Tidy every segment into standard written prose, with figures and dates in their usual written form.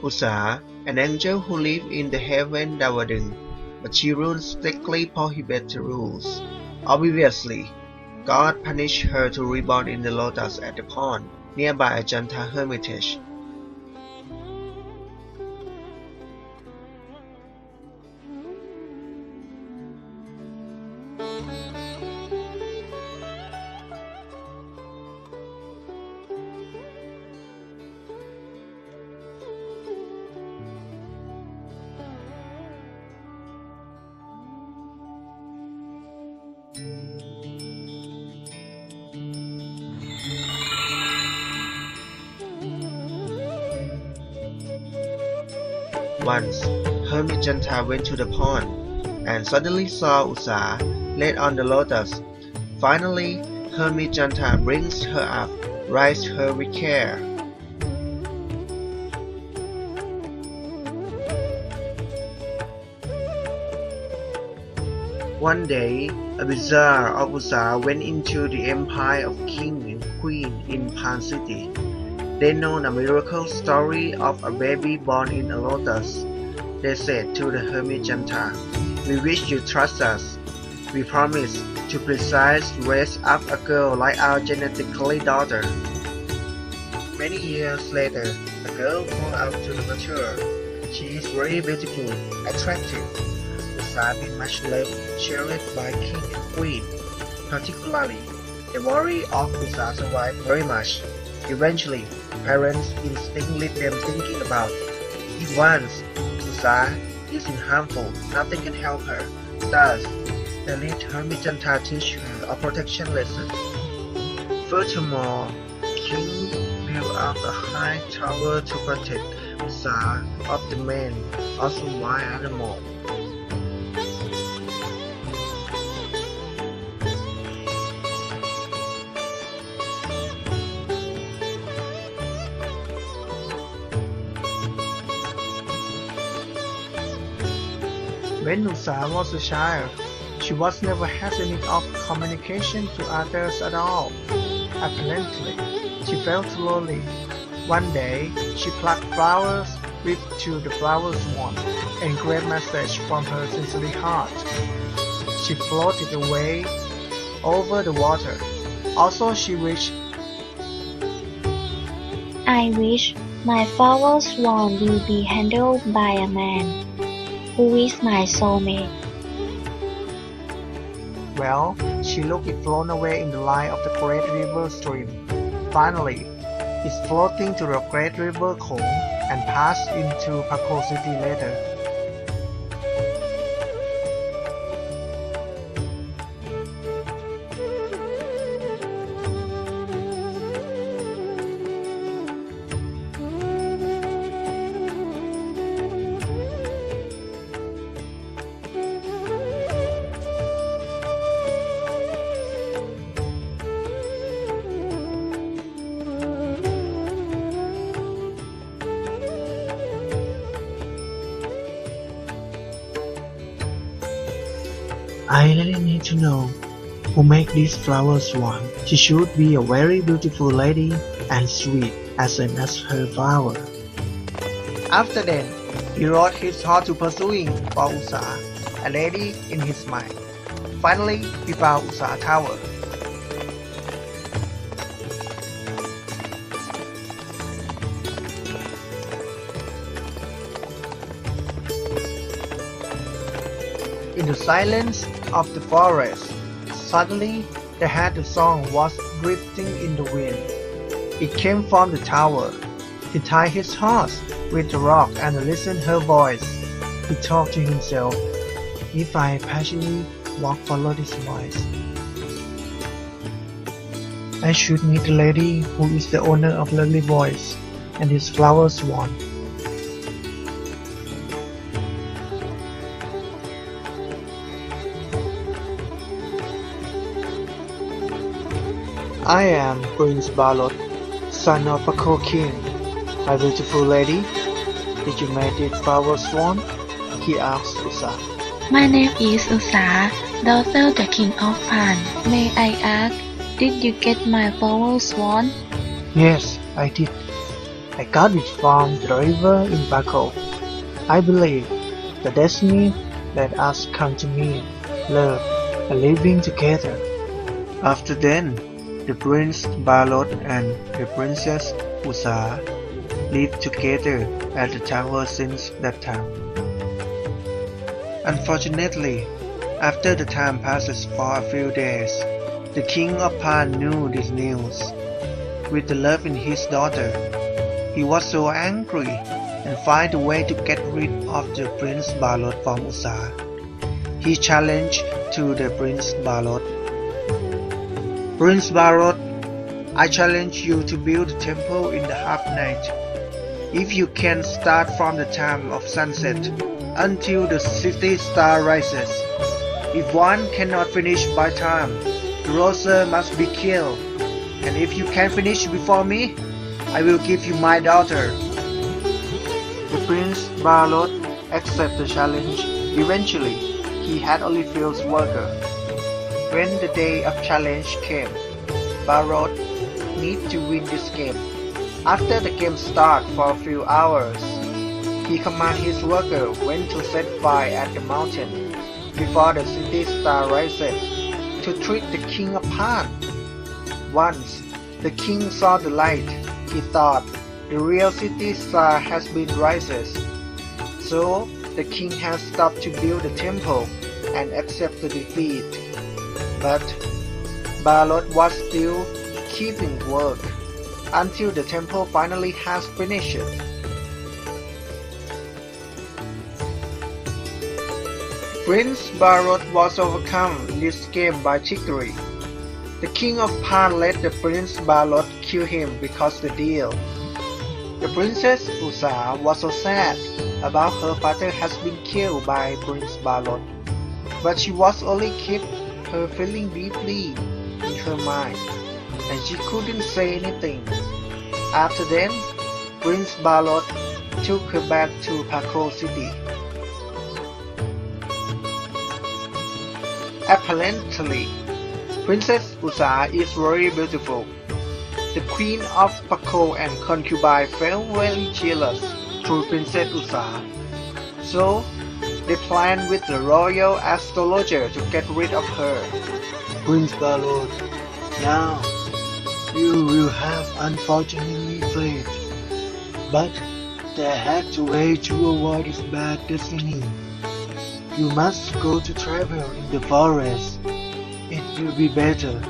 Usa, an angel who lived in the heaven Dawadung, but she ruled strictly prohibited rules. Obviously, God punished her to reborn in the lotus at the pond, nearby Ajanta hermitage. Once, Hermit Janta went to the pond, and suddenly saw Usa laid on the lotus. Finally, Hermit Janta brings her up, raised her with care. One day, a bazaar of Usa went into the empire of king and queen in Pan City. They know a miracle story of a baby born in a lotus. They said to the Hermit Janta, "We wish you trust us. We promise to precisely raise up a girl like our genetically daughter." Many years later, the girl grew up to be mature. She is very beautiful, attractive. Usa been much loved, cherished by king and queen. Particularly, the worry of Usa survived very much. Eventually, parents' instinct lead them thinking about, if once Usa isn't harmful, nothing can help her. Thus, they let Hermit Janta teach her a protection lesson. Furthermore, King built up a high tower to protect Usa of the men, also wild animals. When Usa was a child, she was never hesitant of communication to others at all. Apparently, she felt lonely. One day, she plucked flowers, whipped to the flower swan, and gave message from her sincere heart. She floated away over the water. Also, she wished, I wish my flower swan will be handled by a man who is my soulmate. well, she looked it flown away in the light of the great river stream. Finally, it's floating to the great river Kong and passed into Paco City later. I really need to know who made this flower swan. She should be a very beautiful lady and sweet as same as her flower. After that, he wrote his heart to pursuing for Usa, a lady in his mind. Finally, he found Usa Tower. In the silence of the forest, suddenly they heard the song was drifting in the wind. It came from the tower. He tied his horse with the rock and listened her voice. He thought to himself, if I patiently follow this voice, I should meet the lady who is the owner of lovely voice and this flower swan. I am Prince Barot, son of a king. My beautiful lady, did you make it flower swan? He asked Usa. My name is Usa, daughter of the King of Pan. May I ask, did you get my flower swan? Yes, I did. I got it from the river in Baco. I believe the destiny let us come to me, love, and living together. After then, the Prince Barot and the Princess uosa lived together at the tower since that time. Unfortunately, after the time passes for a few days, the king of Pan knew this news. With the love in his daughter, he was so angry and find a way to get rid of the Prince Barot from uosa. He challenged to the Prince Barot. Prince Barot, I challenge you to build a temple in the half night. If you can start from the time of sunset until the city star rises. If one cannot finish by time, the uosa must be killed. And if you can finish before me, I will give you my daughter. The Prince Barot accepted the challenge. Eventually, he had only few workers. When the day of challenge came, Barot need to win this game. After the game started for a few hours, he commanded his worker when to set fire at the mountain before the city star rises to treat the king of Pan. Once the king saw the light, he thought the real city star has been rises. So the king has stopped to build the temple and accept the defeat. But Barot was still keeping work until the temple finally has finished. Prince Barot was overcome in this game by trickery. The king of Pan let the Prince Barot kill him because of the deal. The Princess uosa was so sad about her father has been killed by Prince Barot, but she was only kept her feeling deeply in her mind, and she couldn't say anything. After then, Prince Barot took her back to Paco City. Apparently, Princess uosa is very beautiful. The queen of Paco and concubine felt very jealous through Princess uosa. So, they planned with the royal astrologer to get rid of her. Prince Barot, now you will have unfortunately failed, but there had to wait to avoid this bad destiny. You must go to travel in the forest. It will be better.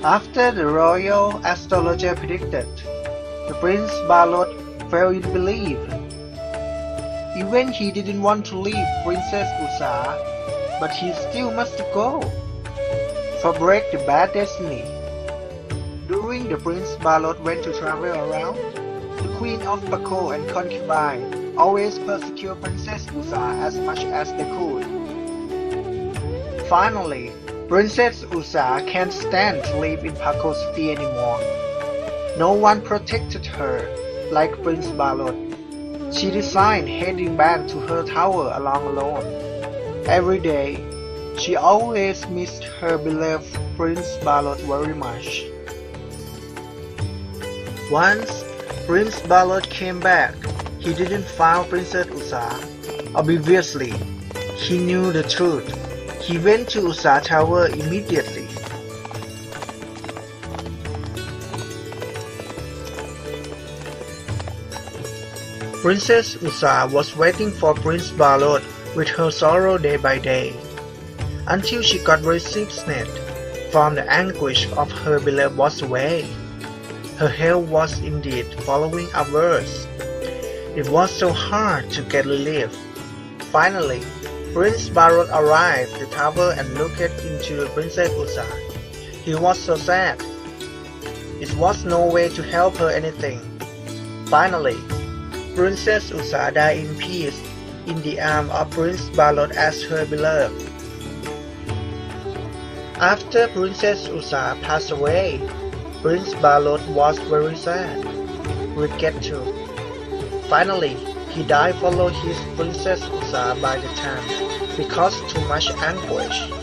After the royal astrologer predicted, the Prince Barot fell in belief. Even he didn't want to leave Princess uosa, but he still must go for break the bad destiny. During the Prince Barot went to travel around, the Queen of Paco and concubine always persecute Princess uosa as much as they could. Finally, Princess uosa can't stand to live in Paco City anymore. No one protected her like Prince Barot. She decided heading back to her tower alone. Every day, she always missed her beloved Prince Barot very much. Once, Prince Barot came back. He didn't find Princess uosa. Obviously, he knew the truth. He went to uosa Tower immediately. Princess uosa was waiting for Prince Barot with her sorrow day by day, until she got very sickness from the anguish of her beloved was away. Her health was indeed following upwards. It was so hard to get relief. Finally, Prince Barot arrived at the tower and looked into Princess uosa. He was so sad. It was no way to help her anything. Finally, Princess uosa died in peace in the arms of Prince Barot as her beloved. After Princess uosa passed away, Prince Barot was very sad. Regret too. Finally, he died following his Princess uosa by the time because too much anguish.